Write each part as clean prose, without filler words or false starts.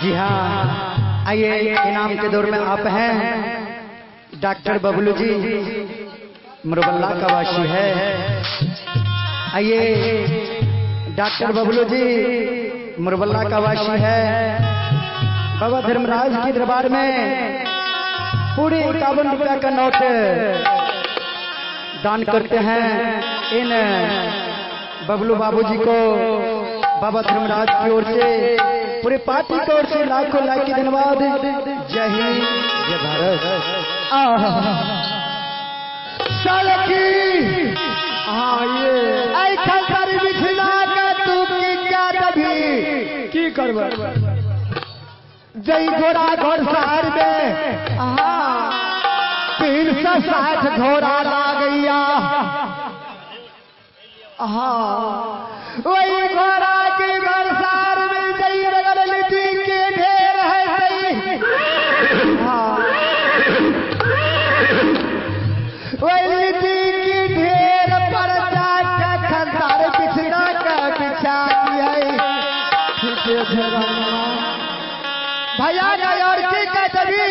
जी हाँ, आइए इनाम के दौर में आप हैं डॉक्टर बबलू जी, मुरबल्ला का वासी है। आइए डॉक्टर बबलू जी मुरबल्ला का वासी है। बाबा धर्मराज के दरबार में पूरे 51 रुपया का नोट दान करते हैं। इन बबलू बाबूजी को बाबा धर्मराज की ओर से पूरे पार्टी की ओर से लाखों लाख की धन्यवाद। जय हिंद, जय भारत। हाँ ये बिछला का तू क्या तभी की करब जय घोड़ा घोड़ शहर में 360 घोड़ा ला गैया। वही घोड़ा के घर सार में जई बगल लिट्टी के ढेर है सही। वही लिट्टी की ढेर पर जाकर खंडार पिछड़ा का बिछा दिया भैया और की कभी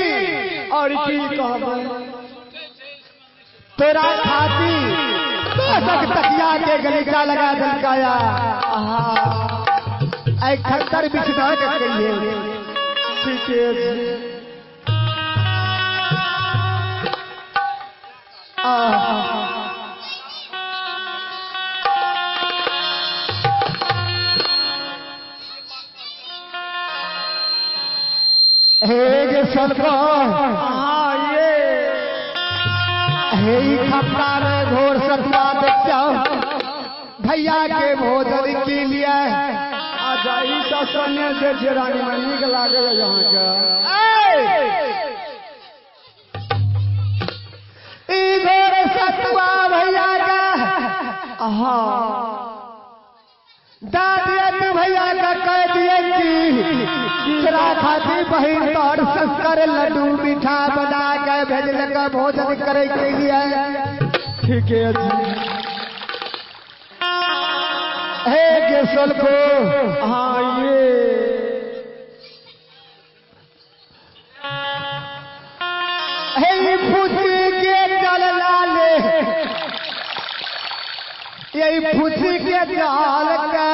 और की कहब तोरा खाती तकिया के गलीचा लगा दलकाया। खतर बिछड़ा के कहिए ठीक है खपड़ा में घोर सतुआ देखता भैया के भोजन के लिए रानी में नीक लागे यहाँ के घोर सतुआ भैया का दादिया भैया का कह दिए कि तेरा खाती बहन तोड़ शक्कर लड्डू मीठा बना के भेजल का भोजन करे के लिए ठीक है गेसल को। ये फूसी के जल लाले यही फूसी के जाल का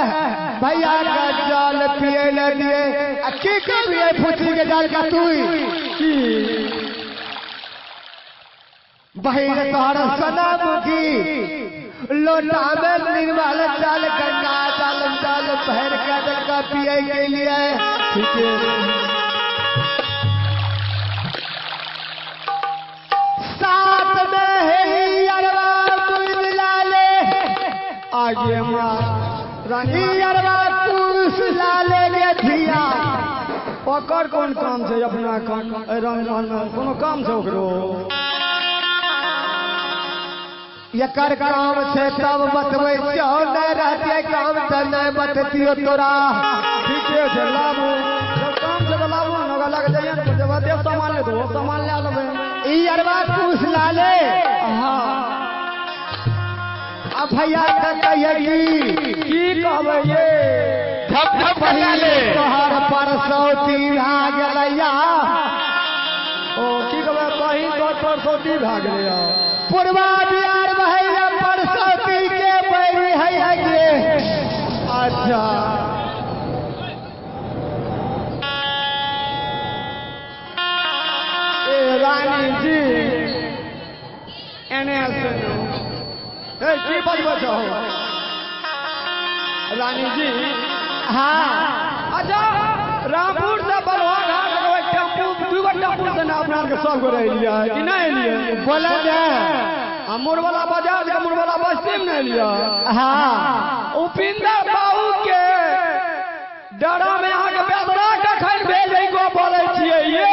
भैया का जाल पिए न दिए अच्छी कभी है फूसी के जाल का तू बहन तोहरा सनम की लोटा में निर्मल जल गंगा जल जल पहर का पिए के लिए ठीक है। साथ में है अरवा मिला ले आगे रानी अरवा ला लेंगे धिया ओकर कौन काम से अपना रंगमहल में कोनो काम से ओकरो एकर काम से तब बतबै रहते काम तो नहीं बततियो तोरा ठीक है। लाबू काम से लाबू नगा लग जाइए जब देव सामान ले दो सामान ले लेबे ई अरवा पूछ ला ले। अब भैया का कहिए की कहबै ये तोहर परसौती भाग गलैया ओ की कहबै बहिन तोहर परसौती भाग गलैया पूर्वा बिहार भैया परसौती के बैरी है ये। अच्छा ए रानी जी एने की बजबो चाहो रानी जी। अच्छा रामपुर से बलवा घाट टेम्पू 2 टेम्पू से ना अपना के सब रह लिया कि नहीं लिए बोला जाए मुरबला बाजार के मुरबला बस्ती में नहीं लिया। उपिंदर बाबू के डरा में आके बेदरा कखन भेजे को बोले छिए ये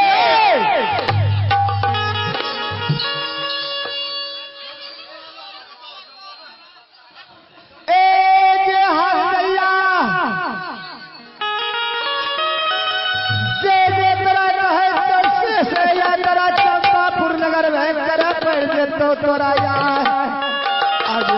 तो तोरा यार आज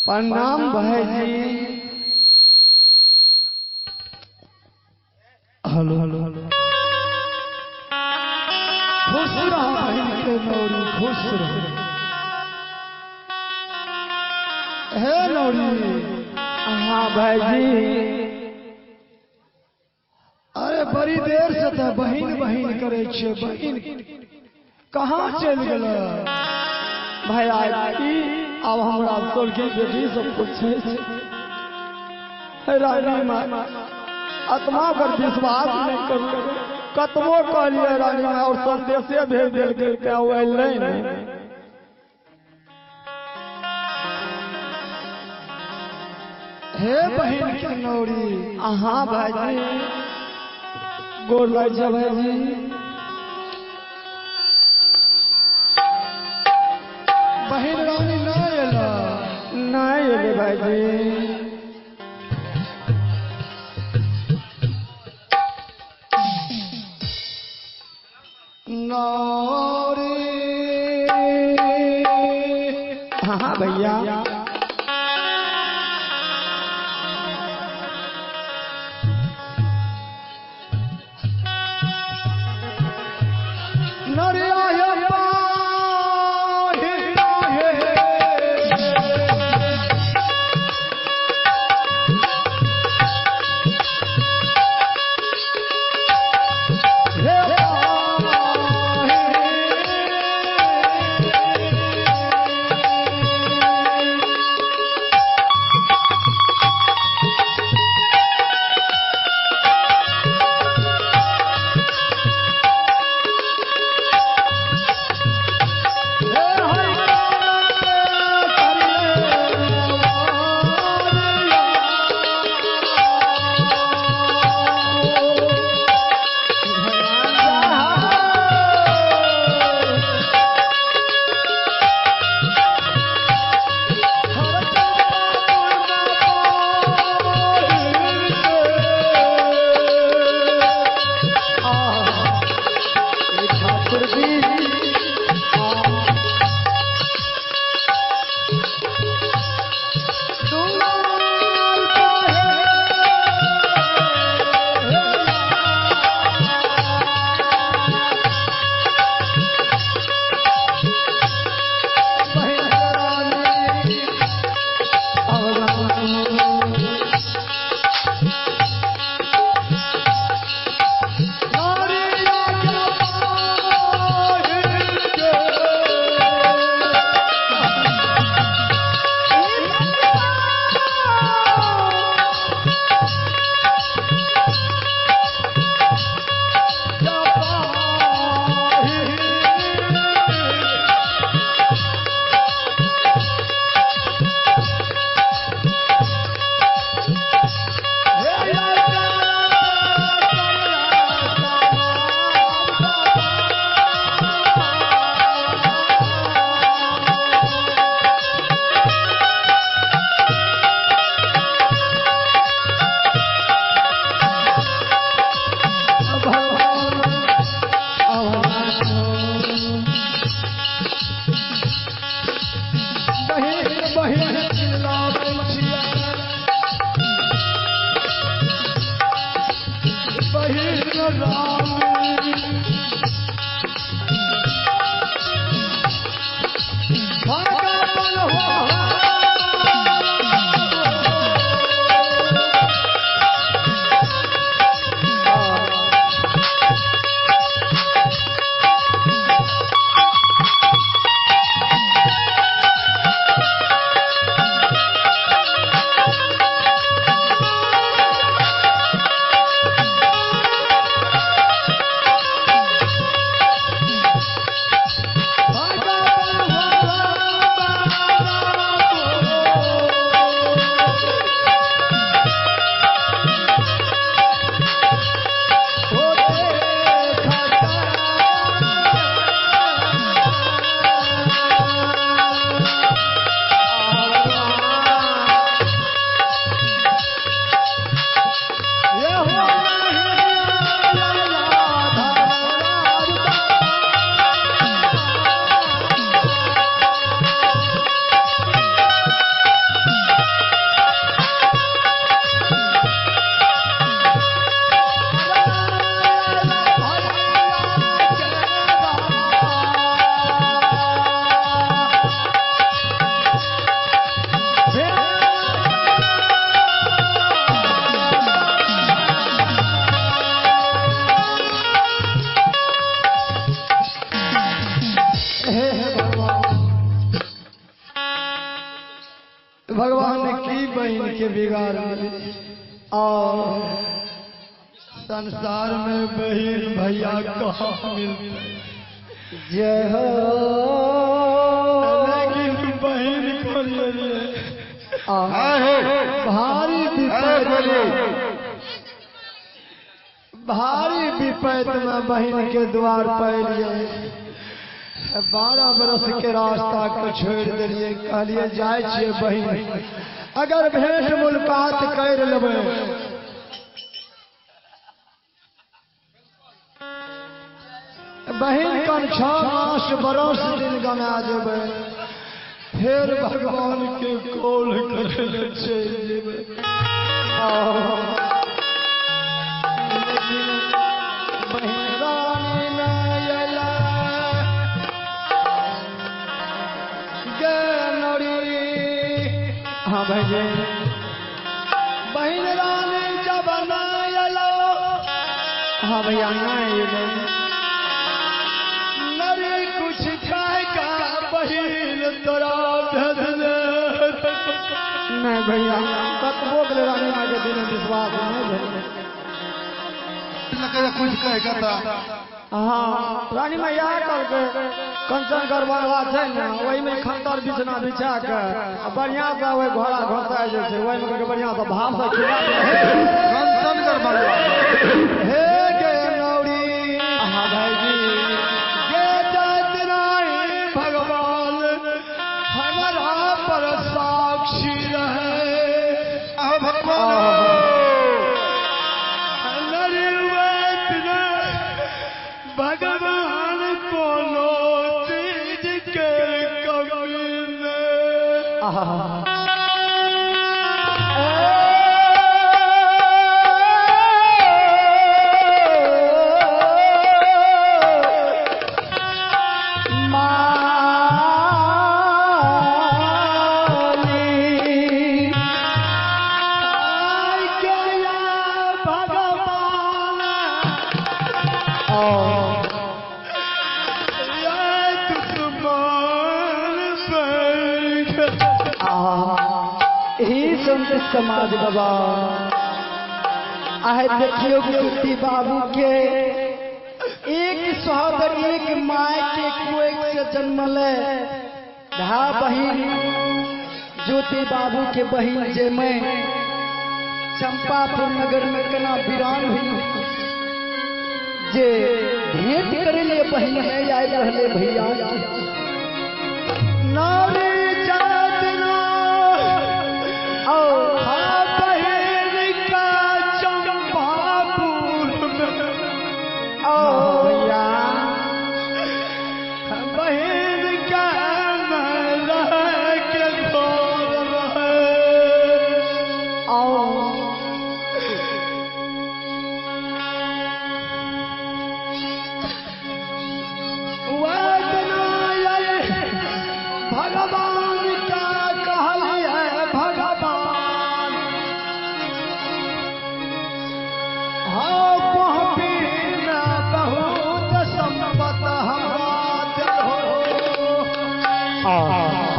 प्रणाम भाई। Hello hello hello. खुश रहो बहन के नौरी, खुश रहो। हे नौरी। हाँ भाई। अरे बड़ी देर से तो बहन बहन करे छे, बहन कहाँ चल गल भाई? अब हमरा स्वर्गीय बेटी सब पूछे रानी माँ आत्मा पर विश्वास नहीं करू, कतबो कहलिए रानी माँ और संदेशे भेज दिल के क्या नहीं। हे बहन के नौरी। हाँ भाई गोर लग जा भाई। बहन रानी ना एले भाई। नौरी। हाँ भैया। भगवान ने की बहन के बिगाड़ दी और संसार में बहन भैया कहाँ मिलते जय हो लेकिन बहन को भारी विपैत में बहन के द्वार पर 12 बरस के रास्ता को छोड़ दिलिए कहलिए जाए छे बहन अगर भेंट मुलाकात कर लेबै बहन कन 6 मास बरस दिन गमा देबै फिर भगवान के कॉल करे चल जेबै हाँ भाई बहन रानी जब आलो हाँ भैया नरी कुछ का बहन तोरा नहीं भैया कतबो के रानी आगे दिन विश्वास नहीं कुछ कहेगा हाँ रानी मैया करके कंचन गरबा है ना वही में खंतर बिछना बिछा के बढ़िया से वही घोड़ा घोसा जैसे वही में बढ़िया से भाव से खिला कंचन गरबा हे गे नौरी हाँ भाई जी गे जतनाई भगवान हमारा पर साक्षी रहे भगवान भगवान कोनो चीज के कमी समाज बाबा आए देखियो गुप्ती बाबू के एक सहोदर एक माय के कोई से जन्मल धा बहिन ज्योति बाबू के बहिन जे में चंपापुर नगर में कना वीरान हुई जे भेंट करे ले बहिन है आए रहले भैया नारी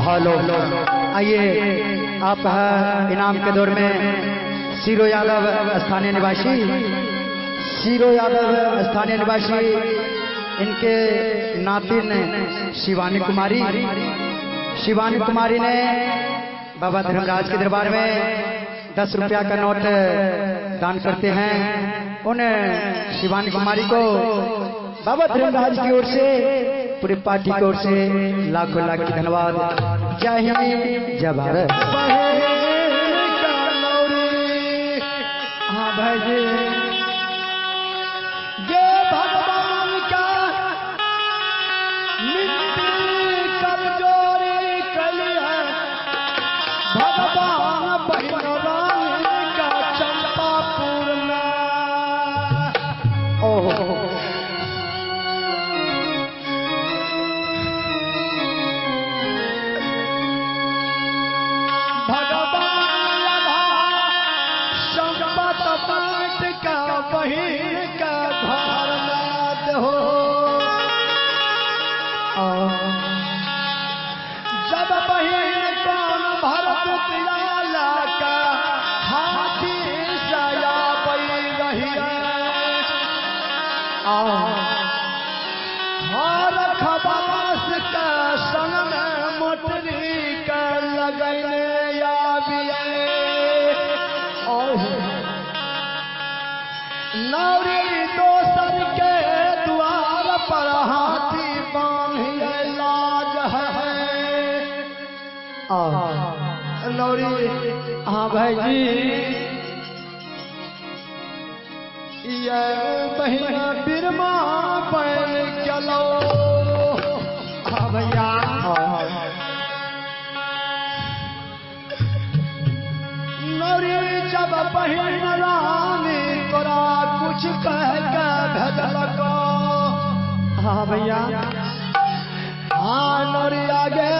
हेलो आइए आप इनाम के दौर में शीरो यादव स्थानीय निवासी इनके नातिन शिवानी कुमारी ने बाबा धर्मराज के दरबार में 10 रुपया का नोट दान करते हैं। उन शिवानी कुमारी को बाबा धर्मराज की ओर से पूरी पार्टी की ओर से लाखों लाख धन्यवाद। जय हिंद जय भारत। हाँ भाई जी ये भगवान का मिट्टी कमजोरी कली है भगवान बहन रानी का चंपापुर में ओह बहिन का घर नाद हो जब बहिन कौन भरत हर खबास के संग में मोटरी के लगने आबिए नौरी दोसर के द्वार पर हाथी बांधिए लाज है नौरी। हाँ भाई जी ये बहिना बिरमा पैन चलो। हाँ भैया नौरी जब बहिन रानी तोरा कुछ कह के भेजल को। हाँ भैया हाँ नौरी आगे